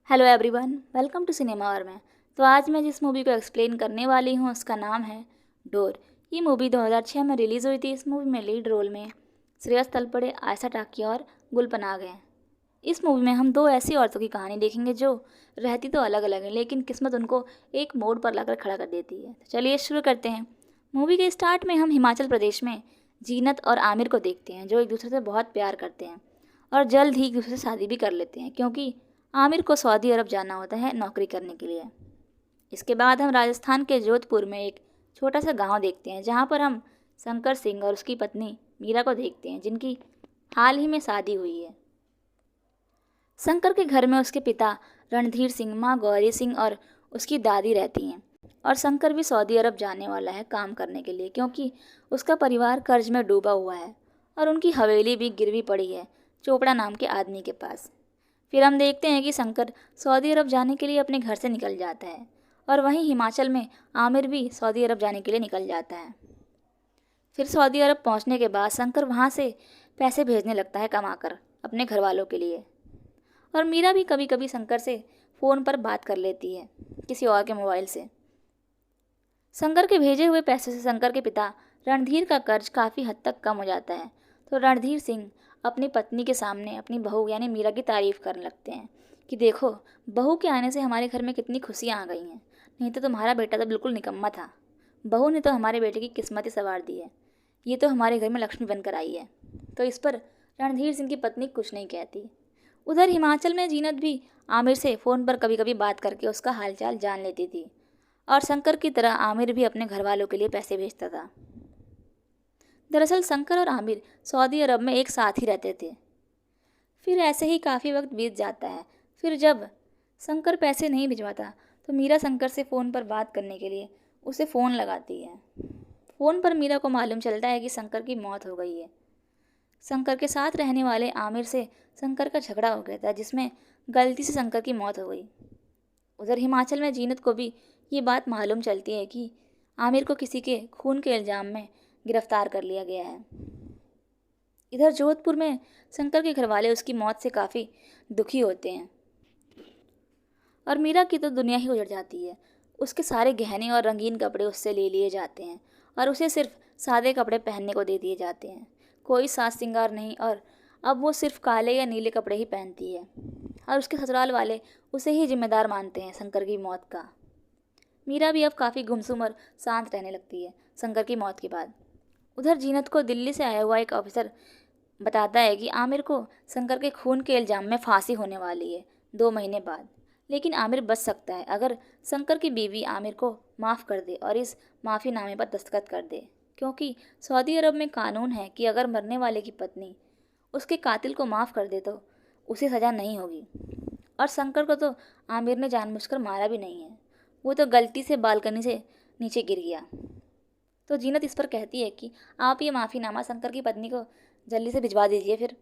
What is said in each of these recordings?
Hello everyone, welcome to cinema और मैं। तो आज मैं जिस मूवी को एक्सप्लेन करने वाली हूँ उसका नाम है डोर। ये मूवी 2006 में रिलीज़ हुई थी। इस मूवी में लीड रोल में श्रेयस तलपड़े, आयशा टाकिया और गुलपनाग हैं। इस मूवी में हम दो ऐसी औरतों की कहानी देखेंगे जो रहती तो अलग अलग है, लेकिन किस्मत उनको एक मोड़ पर लाकर खड़ा कर देती है। तो चलिए शुरू करते हैं। मूवी के स्टार्ट में हम हिमाचल प्रदेश में जीनत और आमिर को देखते हैं, जो एक दूसरे से बहुत प्यार करते हैं और जल्द ही एक दूसरे से शादी भी कर लेते हैं, क्योंकि आमिर को सऊदी अरब जाना होता है नौकरी करने के लिए। इसके बाद हम राजस्थान के जोधपुर में एक छोटा सा गांव देखते हैं, जहां पर हम शंकर सिंह और उसकी पत्नी मीरा को देखते हैं, जिनकी हाल ही में शादी हुई है। शंकर के घर में उसके पिता रणधीर सिंह, माँ गौरी सिंह और उसकी दादी रहती हैं। और शंकर भी सऊदी अरब जाने वाला है काम करने के लिए, क्योंकि उसका परिवार कर्ज में डूबा हुआ है और उनकी हवेली भी गिरवी पड़ी है चोपड़ा नाम के आदमी के पास। फिर हम देखते हैं कि शंकर सऊदी अरब जाने के लिए अपने घर से निकल जाता है और वहीं हिमाचल में आमिर भी सऊदी अरब जाने के लिए निकल जाता है। फिर सऊदी अरब पहुंचने के बाद शंकर वहां से पैसे भेजने लगता है कमाकर अपने घर वालों के लिए। और मीरा भी कभी कभी शंकर से फ़ोन पर बात कर लेती है किसी और के मोबाइल से। शंकर के भेजे हुए पैसे से शंकर के पिता रणधीर का कर्ज काफ़ी हद तक कम हो जाता है। तो रणधीर सिंह अपनी पत्नी के सामने अपनी बहू यानी मीरा की तारीफ़ करने लगते हैं कि देखो, बहू के आने से हमारे घर में कितनी खुशियाँ आ गई हैं, नहीं तो तुम्हारा बेटा तो बिल्कुल निकम्मा था। बहू ने तो हमारे बेटे की किस्मत ही संवार दी है, ये तो हमारे घर में लक्ष्मी बनकर आई है। तो इस पर रणधीर सिंह की पत्नी कुछ नहीं कहती। उधर हिमाचल में जीनत भी आमिर से फ़ोन पर कभी कभी बात करके उसका हालचाल जान लेती थी, और शंकर की तरह आमिर भी अपने घर वालों के लिए पैसे भेजता था। दरअसल शंकर और आमिर सऊदी अरब में एक साथ ही रहते थे। फिर ऐसे ही काफ़ी वक्त बीत जाता है। फिर जब शंकर पैसे नहीं भिजवाता तो मीरा शंकर से फ़ोन पर बात करने के लिए उसे फ़ोन लगाती है। फ़ोन पर मीरा को मालूम चलता है कि शंकर की मौत हो गई है। शंकर के साथ रहने वाले आमिर से शंकर का झगड़ा हो गया था, जिसमें गलती से शंकर की मौत हो गई। उधर हिमाचल में जीनत को भी ये बात मालूम चलती है कि आमिर को किसी के खून के इल्ज़ाम में गिरफ्तार कर लिया गया है। इधर जोधपुर में शंकर के घरवाले उसकी मौत से काफ़ी दुखी होते हैं और मीरा की तो दुनिया ही उजड़ जाती है। उसके सारे गहने और रंगीन कपड़े उससे ले लिए जाते हैं और उसे सिर्फ सादे कपड़े पहनने को दे दिए जाते हैं, कोई साज श्रृंगार नहीं। और अब वो सिर्फ काले या नीले कपड़े ही पहनती है और उसके ससुराल वाले उसे ही जिम्मेदार मानते हैं शंकर की मौत का। मीरा भी अब काफ़ी गुमसुम और शांत रहने लगती है शंकर की मौत के बाद। उधर जीनत को दिल्ली से आया हुआ एक ऑफिसर बताता है कि आमिर को शंकर के खून के इल्ज़ाम में फांसी होने वाली है 2 महीने बाद, लेकिन आमिर बच सकता है अगर शंकर की बीवी आमिर को माफ़ कर दे और इस माफ़ीनामे पर दस्तखत कर दे, क्योंकि सऊदी अरब में कानून है कि अगर मरने वाले की पत्नी उसके कातिल को माफ़ कर दे तो उसे सज़ा नहीं होगी। और शंकर को तो आमिर ने जानबूझकर मारा भी नहीं है, वो तो गलती से बालकनी से नीचे गिर गया। तो जीनत इस पर कहती है कि आप ये माफ़ीनामा शंकर की पत्नी को जल्दी से भिजवा दीजिए। फिर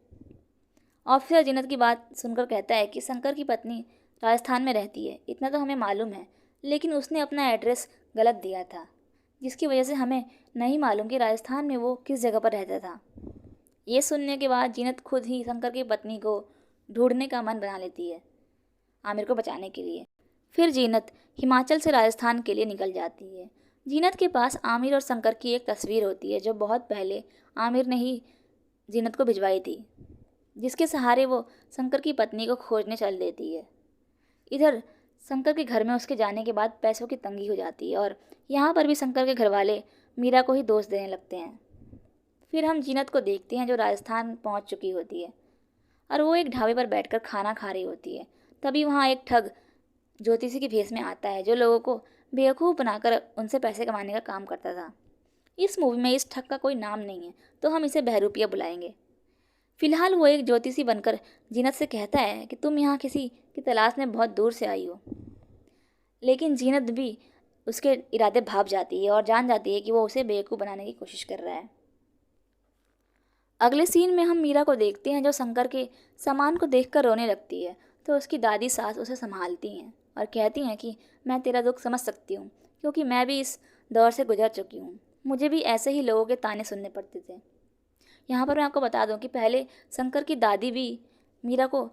ऑफिसर जीनत की बात सुनकर कहता है कि शंकर की पत्नी राजस्थान में रहती है, इतना तो हमें मालूम है, लेकिन उसने अपना एड्रेस गलत दिया था, जिसकी वजह से हमें नहीं मालूम कि राजस्थान में वो किस जगह पर रहता था। ये सुनने के बाद जीनत खुद ही शंकर की पत्नी को ढूंढने का मन बना लेती है आमिर को बचाने के लिए। फिर जीनत हिमाचल से राजस्थान के लिए निकल जाती है। जीनत के पास आमिर और शंकर की एक तस्वीर होती है, जो बहुत पहले आमिर ने ही जीनत को भिजवाई थी, जिसके सहारे वो शंकर की पत्नी को खोजने चल देती है। इधर शंकर के घर में उसके जाने के बाद पैसों की तंगी हो जाती है और यहाँ पर भी शंकर के घर वाले मीरा को ही दोष देने लगते हैं। फिर हम जीनत को देखते हैं जो राजस्थान पहुँच चुकी होती है और वो एक ढाबे पर बैठकर खाना खा रही होती है। तभी वहाँ एक ठग ज्योतिषी के भेष में आता है, जो लोगों को बेवकूफ़ बनाकर उनसे पैसे कमाने का काम करता था। इस मूवी में इस ठग का कोई नाम नहीं है, तो हम इसे बहरूपिया बुलाएंगे। फिलहाल वो एक ज्योतिषी बनकर जीनत से कहता है कि तुम यहाँ किसी की तलाश में बहुत दूर से आई हो, लेकिन जीनत भी उसके इरादे भाप जाती है और जान जाती है कि वो उसे बेवकूफ़ बनाने की कोशिश कर रहा है। अगले सीन में हम मीरा को देखते हैं, जो शंकर के सामान को देखकर रोने लगती है। तो उसकी दादी सास उसे संभालती हैं और कहती हैं कि मैं तेरा दुख समझ सकती हूँ, क्योंकि मैं भी इस दौर से गुजर चुकी हूँ, मुझे भी ऐसे ही लोगों के ताने सुनने पड़ते थे। यहाँ पर मैं आपको बता दूँ कि पहले शंकर की दादी भी मीरा को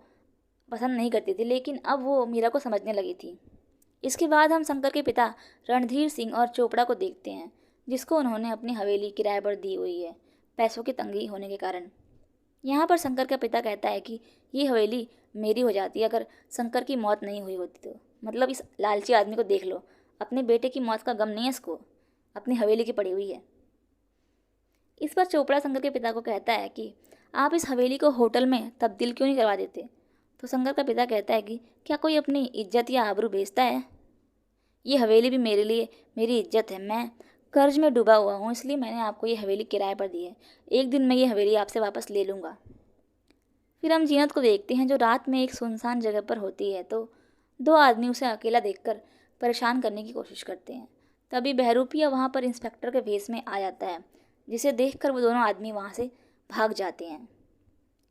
पसंद नहीं करती थी, लेकिन अब वो मीरा को समझने लगी थी। इसके बाद हम शंकर के पिता रणधीर सिंह और चोपड़ा को देखते हैं, जिसको उन्होंने अपनी हवेली किराए पर दी हुई है, पैसों की तंगी होने के कारण। यहाँ पर शंकर का पिता कहता है कि ये हवेली मेरी हो जाती अगर शंकर की मौत नहीं हुई होती तो। मतलब इस लालची आदमी को देख लो, अपने बेटे की मौत का गम नहीं है इसको, अपनी हवेली की पड़ी हुई है। इस पर चोपड़ा शंकर के पिता को कहता है कि आप इस हवेली को होटल में तब्दील क्यों नहीं करवा देते। तो शंकर का पिता कहता है कि क्या कोई अपनी इज्जत या आबरू बेचता है। ये हवेली भी मेरे लिए मेरी इज्जत है। मैं कर्ज में डूबा हुआ हूँ, इसलिए मैंने आपको ये हवेली किराए पर दी है। एक दिन मैं ये हवेली आपसे वापस ले लूँगा। फिर हम जीनत को देखते हैं, जो रात में एक सुनसान जगह पर होती है। तो दो आदमी उसे अकेला देखकर परेशान करने की कोशिश करते हैं। तभी बहरूपिया वहाँ पर इंस्पेक्टर के भेष में आ जाता है, जिसे देखकर वो दोनों आदमी वहाँ से भाग जाते हैं।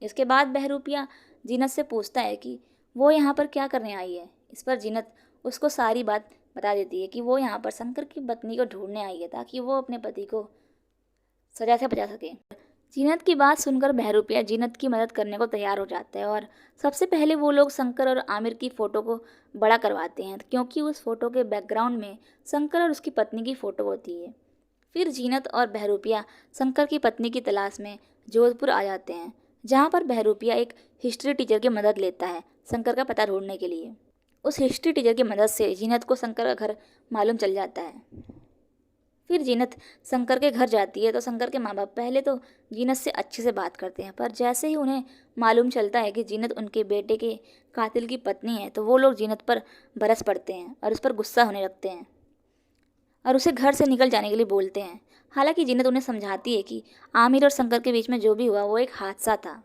इसके बाद बहरूपिया जीनत से पूछता है कि वो यहाँ पर क्या करने आई है। इस पर जीनत उसको सारी बात बता देती है कि वो यहाँ पर शंकर की पत्नी को ढूंढने आई है, ताकि वो अपने पति को सजा से बचा सके। जीनत की बात सुनकर बहरूपिया जीनत की मदद करने को तैयार हो जाता है, और सबसे पहले वो लोग शंकर और आमिर की फ़ोटो को बड़ा करवाते हैं, क्योंकि उस फोटो के बैकग्राउंड में शंकर और उसकी पत्नी की फ़ोटो होती है। फिर जीनत और बहरूपिया शंकर की पत्नी की तलाश में जोधपुर आ जाते हैं, जहाँ पर बहरूपिया एक हिस्ट्री टीचर की मदद लेता है शंकर का पता ढूंढने के लिए। उस हिस्ट्री टीचर की मदद से जीनत को शंकर का घर मालूम चल जाता है। फिर जीनत शंकर के घर जाती है, तो शंकर के माँ बाप पहले तो जीनत से अच्छे से बात करते हैं, पर जैसे ही उन्हें मालूम चलता है कि जीनत उनके बेटे के कातिल की पत्नी है, तो वो लोग जीनत पर बरस पड़ते हैं और उस पर गुस्सा होने लगते हैं और उसे घर से निकल जाने के लिए बोलते हैं। हालांकि जीनत उन्हें समझाती है कि आमिर और शंकर के बीच में जो भी हुआ वो एक हादसा था,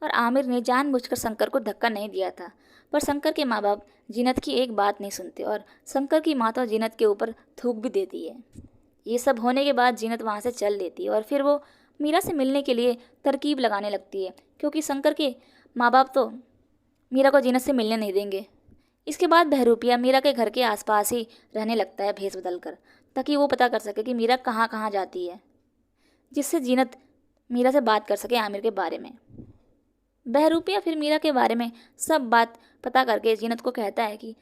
और आमिर ने जानबूझकर शंकर को धक्का नहीं दिया था। पर शंकर के माँ बाप जीनत की एक बात नहीं सुनते, और शंकर की माँ तो जीनत के ऊपर थूक भी देती है। ये सब होने के बाद जीनत वहाँ से चल देती है, और फिर वो मीरा से मिलने के लिए तरकीब लगाने लगती है, क्योंकि शंकर के माँ बाप तो मीरा को जीनत से मिलने नहीं देंगे। इसके बाद बहरूपिया मीरा के घर के आसपास ही रहने लगता है भेष बदल कर, ताकि वो पता कर सके कि मीरा कहाँ कहाँ जाती है, जिससे जीनत मीरा से बात कर सके आमिर के बारे में। बहरूपिया फिर मीरा के बारे में सब बात पता करके जीनत को कहता है कि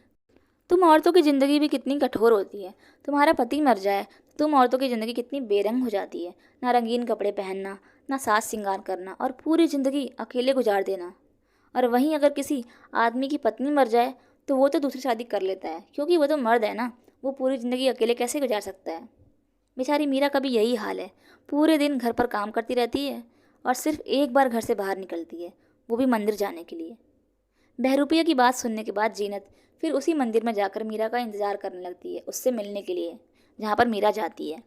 तुम औरतों की ज़िंदगी भी कितनी कठोर होती है। तुम्हारा पति मर जाए तो तुम औरतों की ज़िंदगी कितनी बेरंग हो जाती है। ना रंगीन कपड़े पहनना, ना साज श्रृंगार करना, और पूरी ज़िंदगी अकेले गुजार देना। और वहीं अगर किसी आदमी की पत्नी मर जाए तो वो तो दूसरी शादी कर लेता है, क्योंकि वो तो मर्द है ना, वो पूरी ज़िंदगी अकेले कैसे गुजार सकता है। बेचारी मीरा का भी यही हाल है, पूरे दिन घर पर काम करती रहती है और सिर्फ एक बार घर से बाहर निकलती है, वो भी मंदिर जाने के लिए। बहरूपिया की बात सुनने के बाद जीनत फिर उसी मंदिर में जाकर मीरा का इंतज़ार करने लगती है, उससे मिलने के लिए, जहाँ पर मीरा जाती है।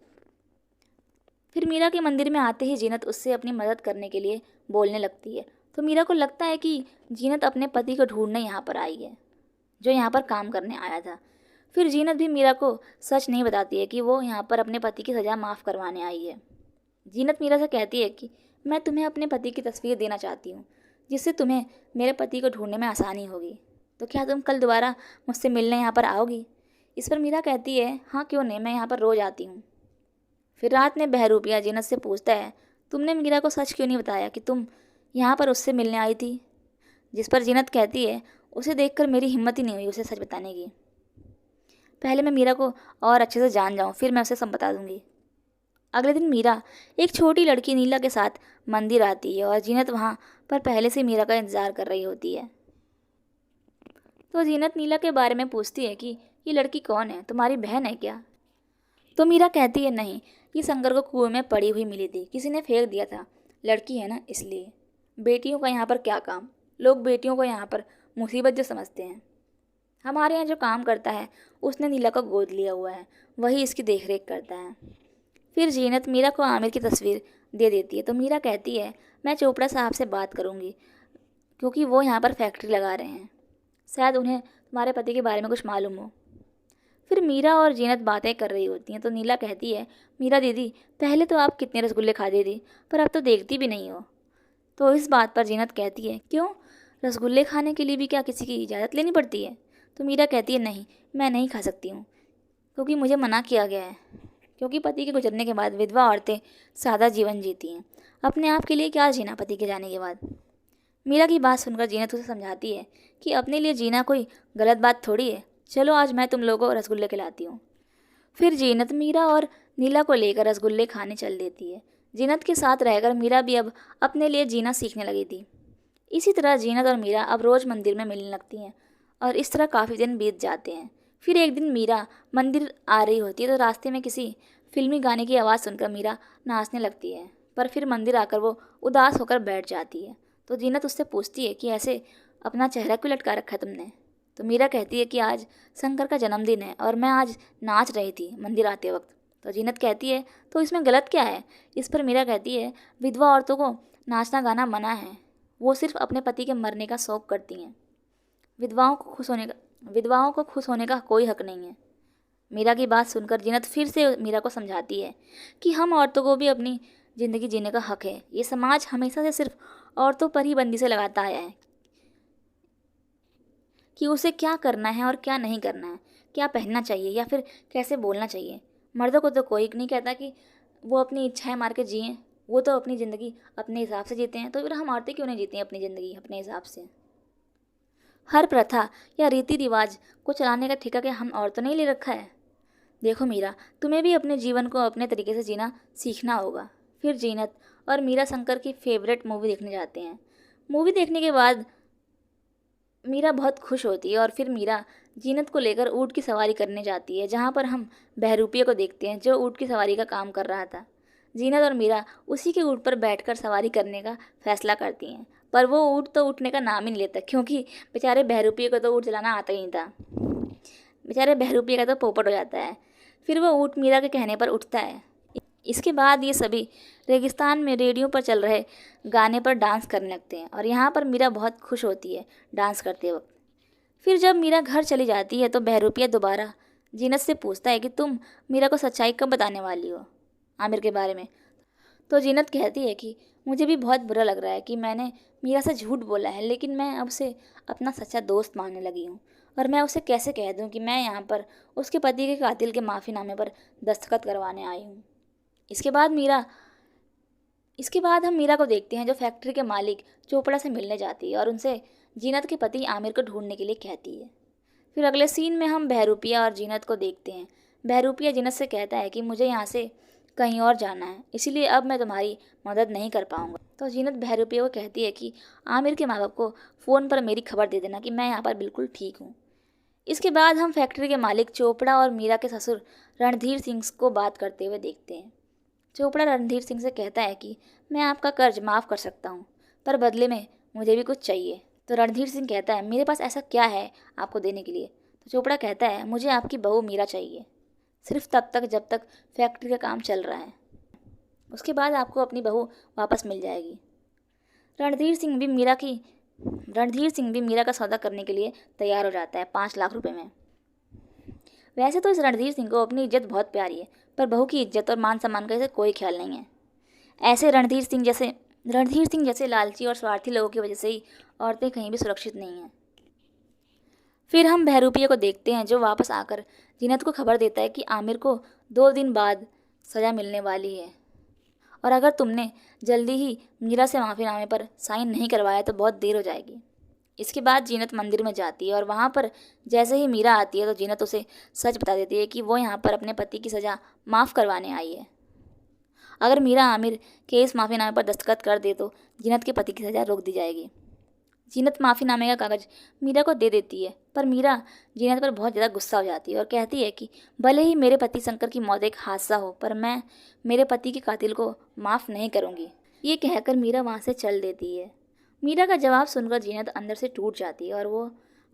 फिर मीरा के मंदिर में आते ही जीनत उससे अपनी मदद करने के लिए बोलने लगती है। तो मीरा को लगता है कि जीनत अपने पति को ढूंढने यहाँ पर आई है, जो यहाँ पर काम करने आया था। फिर जीनत भी मीरा को सच नहीं बताती है कि वो यहाँ पर अपने पति की सज़ा माफ़ करवाने आई है। जीनत मीरा से कहती है कि मैं तुम्हें अपने पति की तस्वीर देना चाहती हूँ, जिससे तुम्हें मेरे पति को ढूंढने में आसानी होगी। तो क्या तुम कल दोबारा मुझसे मिलने यहाँ पर आओगी। इस पर मीरा कहती है हाँ क्यों नहीं, मैं यहाँ पर रोज़ आती हूँ। फिर रात में बहरूपिया जीनत से पूछता है तुमने मीरा को सच क्यों नहीं बताया कि तुम यहाँ पर उससे मिलने आई थी। जिस पर जीनत कहती है उसे देखकर मेरी हिम्मत ही नहीं हुई उसे सच बताने की। पहले मैं मीरा को और अच्छे से जान जाऊँ, फिर मैं उसे सब बता दूँगी। अगले दिन मीरा एक छोटी लड़की नीला के साथ मंदिर आती है, और जीनत वहाँ पर पहले से मीरा का इंतज़ार कर रही होती है। तो जीनत नीला के बारे में पूछती है कि ये लड़की कौन है, तुम्हारी बहन है क्या। तो मीरा कहती है नहीं, ये शंकर को कुएं में पड़ी हुई मिली थी, किसी ने फेंक दिया था, लड़की है ना इसलिए। बेटियों का यहाँ पर क्या काम, लोग बेटियों को यहाँ पर मुसीबत जो समझते हैं। हमारे यहाँ जो काम करता है उसने नीला को गोद लिया हुआ है, वही इसकी देखरेख करता है। फिर जीनत मीरा को आमिर की तस्वीर दे देती है। तो मीरा कहती है मैं चोपड़ा साहब से बात करूँगी, क्योंकि वो यहाँ पर फैक्ट्री लगा रहे हैं, शायद उन्हें तुम्हारे पति के बारे में कुछ मालूम हो। फिर मीरा और जीनत बातें कर रही होती हैं। तो नीला कहती है मीरा दीदी, पहले तो आप कितने रसगुल्ले खाती थी, पर अब तो देखती भी नहीं हो। तो इस बात पर जीनत कहती है क्यों, रसगुल्ले खाने के लिए भी क्या किसी की इजाज़त लेनी पड़ती है। तो मीरा कहती है नहीं, मैं नहीं खा सकती हूँ, क्योंकि मुझे मना किया गया है। क्योंकि पति के गुजरने के बाद विधवा औरतें सादा जीवन जीती हैं, अपने आप के लिए क्या जीना पति के जाने के बाद। मीरा की बात सुनकर जीनत उसे समझाती है कि अपने लिए जीना कोई गलत बात थोड़ी है। चलो आज मैं तुम लोगों को रसगुल्ले खिलाती हूँ। फिर जीनत मीरा और नीला को लेकर रसगुल्ले खाने चल देती है। जीनत के साथ रहकर मीरा भी अब अपने लिए जीना सीखने लगी थी। इसी तरह जीनत और मीरा अब रोज़ मंदिर में मिलने लगती हैं और इस तरह काफ़ी दिन बीत जाते हैं। फिर एक दिन मीरा मंदिर आ रही होती है तो रास्ते में किसी फिल्मी गाने की आवाज़ सुनकर मीरा नाचने लगती है, पर फिर मंदिर आकर वो उदास होकर बैठ जाती है। तो जीनत उससे पूछती है कि ऐसे अपना चेहरा क्यों लटका रखा है तुमने। तो मीरा कहती है कि आज शंकर का जन्मदिन है और मैं आज नाच रही थी मंदिर आते वक्त। तो जीनत कहती है तो इसमें गलत क्या है। इस पर मीरा कहती है विधवा औरतों को नाचना गाना मना है, वो सिर्फ अपने पति के मरने का शौक करती हैं। विधवाओं को खुश होने का कोई हक नहीं है। मीरा की बात सुनकर जीनत फिर से मीरा को समझाती है कि हम औरतों को भी अपनी ज़िंदगी जीने का हक है। ये समाज हमेशा से सिर्फ औरतों पर ही बंदी से लगाता आया है कि उसे क्या करना है और क्या नहीं करना है, क्या पहनना चाहिए या फिर कैसे बोलना चाहिए। मर्दों को तो कोई नहीं कहता कि वो अपनी इच्छाएं मार के जिएं, वो तो अपनी ज़िंदगी अपने हिसाब से जीते हैं। तो फिर हम औरतें क्यों नहीं जीती हैं अपनी ज़िंदगी अपने हिसाब से। हर प्रथा या रीति रिवाज को चलाने का ठेका क्या हम औरतों ने ही ले रखा है। देखो मीरा, तुम्हें भी अपने जीवन को अपने तरीके से जीना सीखना होगा। फिर जीनत और मीरा शंकर की फेवरेट मूवी देखने जाते हैं। मूवी देखने के बाद मीरा बहुत खुश होती है और फिर मीरा जीनत को लेकर ऊँट की सवारी करने जाती है, जहाँ पर हम बहरूपिये को देखते हैं जो ऊँट की सवारी का काम कर रहा था। जीनत और मीरा उसी के ऊँट पर बैठकर सवारी करने का फैसला करती हैं, पर वो ऊँट तो उठने का नाम ही नहीं लेता, क्योंकि बेचारे बहरूपिये को तो ऊँट चलाना आता ही नहीं था। बेचारे बहरूपिये का तो पोपट हो जाता है। फिर वो ऊँट मीरा के कहने पर उठता है। इसके बाद ये सभी रेगिस्तान में रेडियो पर चल रहे गाने पर डांस करने लगते हैं और यहाँ पर मीरा बहुत खुश होती है डांस करते वक्त। फिर जब मीरा घर चली जाती है तो बहरूपिया दोबारा जीनत से पूछता है कि तुम मीरा को सच्चाई कब बताने वाली हो आमिर के बारे में। तो जीनत कहती है कि मुझे भी बहुत बुरा लग रहा है कि मैंने मीरा से झूठ बोला है, लेकिन मैं अब उसे अपना सच्चा दोस्त मानने लगी हूँ और मैं उसे कैसे कह दूँ कि मैं यहाँ पर उसके पति के कातिल के माफ़ीनामे पर दस्तखत करवाने आई हूँ। इसके बाद हम मीरा को देखते हैं जो फैक्ट्री के मालिक चोपड़ा से मिलने जाती है और उनसे जीनत के पति आमिर को ढूंढने के लिए कहती है। फिर अगले सीन में हम बहरूपिया और जीनत को देखते हैं। बहरूपिया जीनत से कहता है कि मुझे यहाँ से कहीं और जाना है, इसीलिए अब मैं तुम्हारी मदद नहीं कर पाऊँगा। तो जीनत बहरूपिया को कहती है कि आमिर के माँ बाप को फ़ोन पर मेरी खबर दे देना कि मैं यहाँ पर बिल्कुल ठीक हूँ। इसके बाद हम फैक्ट्री के मालिक चोपड़ा और मीरा के ससुर रणधीर सिंह को बात करते हुए देखते हैं। चोपड़ा रणधीर सिंह से कहता है कि मैं आपका कर्ज माफ़ कर सकता हूँ, पर बदले में मुझे भी कुछ चाहिए। तो रणधीर सिंह कहता है मेरे पास ऐसा क्या है आपको देने के लिए। तो चोपड़ा कहता है मुझे आपकी बहू मीरा चाहिए, सिर्फ तब तक जब तक फैक्ट्री का काम चल रहा है, उसके बाद आपको अपनी बहू वापस मिल जाएगी। रणधीर सिंह भी मीरा का सौदा करने के लिए तैयार हो जाता है 5 लाख रुपए में। वैसे तो इस रणधीर सिंह को अपनी इज्जत बहुत प्यारी है, पर बहू की इज्जत और मान सम्मान का इसे कोई ख्याल नहीं है। ऐसे रणधीर सिंह जैसे लालची और स्वार्थी लोगों की वजह से ही औरतें कहीं भी सुरक्षित नहीं हैं। फिर हम बहरूपिया को देखते हैं जो वापस आकर जीनत को खबर देता है कि आमिर को 2 दिन बाद सज़ा मिलने वाली है और अगर तुमने जल्दी ही मीरा से माफ़ीनामे पर साइन नहीं करवाया तो बहुत देर हो जाएगी। इसके बाद जीनत मंदिर में जाती है और वहाँ पर जैसे ही मीरा आती है तो जीनत उसे सच बता देती है कि वो यहाँ पर अपने पति की सज़ा माफ़ करवाने आई है। अगर मीरा आमिर के इस माफ़ीनामे पर दस्तखत कर दे तो जीनत के पति की सज़ा रोक दी जाएगी। जीनत माफ़ीनामे का कागज़ मीरा को दे देती है, पर मीरा जीनत पर बहुत ज़्यादा गुस्सा हो जाती है और कहती है कि भले ही मेरे पति शंकर की मौत एक हादसा हो, पर मैं मेरे पति के कातिल को माफ़ नहीं करूँगी। ये कहकर मीरा वहाँ से चल देती है। मीरा का जवाब सुनकर जीनत अंदर से टूट जाती है और वो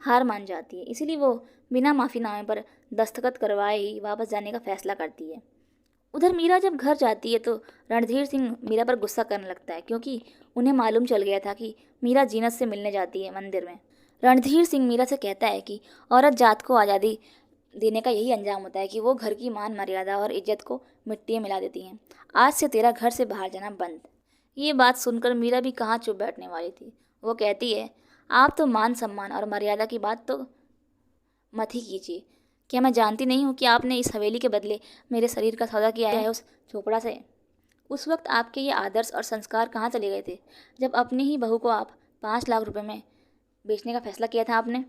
हार मान जाती है, इसीलिए वो बिना माफ़ीनामे पर दस्तखत करवाए ही वापस जाने का फैसला करती है। उधर मीरा जब घर जाती है तो रणधीर सिंह मीरा पर गुस्सा करने लगता है, क्योंकि उन्हें मालूम चल गया था कि मीरा जीनत से मिलने जाती है मंदिर में। रणधीर सिंह मीरा से कहता है कि औरत जात को आज़ादी देने का यही अंजाम होता है कि वो घर की मान मर्यादा और इज्जत को मिट्टी में मिला देती हैं। आज से तेरा घर से बाहर जाना बंद। ये बात सुनकर मीरा भी कहाँ चुप बैठने वाली थी। वो कहती है आप तो मान सम्मान और मर्यादा की बात तो मत ही कीजिए। क्या मैं जानती नहीं हूँ कि आपने इस हवेली के बदले मेरे शरीर का सौदा किया है उस चोपड़ा से। उस वक्त आपके ये आदर्श और संस्कार कहाँ चले गए थे, जब अपनी ही बहू को आप 5 लाख रुपए में बेचने का फैसला किया था आपने।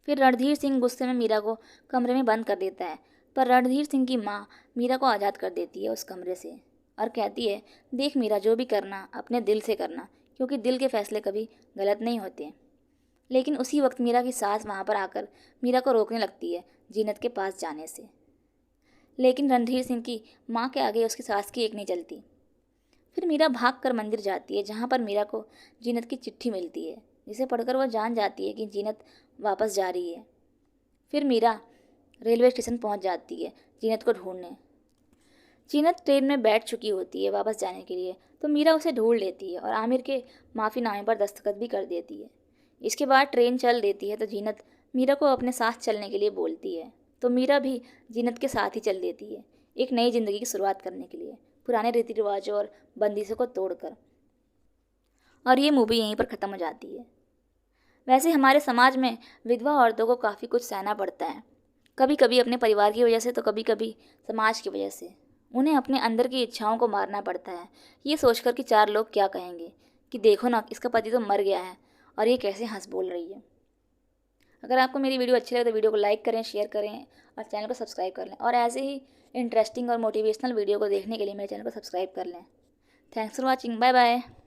फिर रणधीर सिंह गुस्से में मीरा को कमरे में बंद कर देता है, पर रणधीर सिंह की माँ मीरा को आज़ाद कर देती है उस कमरे से और कहती है, देख मीरा, जो भी करना अपने दिल से करना, क्योंकि दिल के फैसले कभी गलत नहीं होते। लेकिन उसी वक्त मीरा की सास वहाँ पर आकर मीरा को रोकने लगती है जीनत के पास जाने से। लेकिन रणधीर सिंह की माँ के आगे उसकी सास की एक नहीं चलती। फिर मीरा भाग कर मंदिर जाती है, जहाँ पर मीरा को जीनत की चिट्ठी मिलती है, जिसे पढ़कर वह जान जाती है कि जीनत वापस जा रही है। फिर मीरा रेलवे स्टेशन पहुँच जाती है जीनत को ढूंढने। जीनत ट्रेन में बैठ चुकी होती है वापस जाने के लिए, तो मीरा उसे ढूंढ लेती है और आमिर के माफ़ीनामे पर दस्तखत भी कर देती है। इसके बाद ट्रेन चल देती है तो जीनत मीरा को अपने साथ चलने के लिए बोलती है, तो मीरा भी जीनत के साथ ही चल देती है, एक नई ज़िंदगी की शुरुआत करने के लिए, पुराने रीति रिवाजों और बंदिशों को तोड़कर। और ये मूवी यहीं पर ख़त्म हो जाती है। वैसे हमारे समाज में विधवा औरतों को काफ़ी कुछ सहना पड़ता है, कभी कभी अपने परिवार की वजह से, तो कभी कभी समाज की वजह से। उन्हें अपने अंदर की इच्छाओं को मारना पड़ता है, ये सोचकर कि 4 लोग क्या कहेंगे, कि देखो ना, इसका पति तो मर गया है और ये कैसे हंस बोल रही है। अगर आपको मेरी वीडियो अच्छी लगे तो वीडियो को लाइक करें, शेयर करें और चैनल को सब्सक्राइब कर लें। और ऐसे ही इंटरेस्टिंग और मोटिवेशनल वीडियो को देखने के लिए मेरे चैनल को सब्सक्राइब कर लें। Thanks for watching. Bye bye.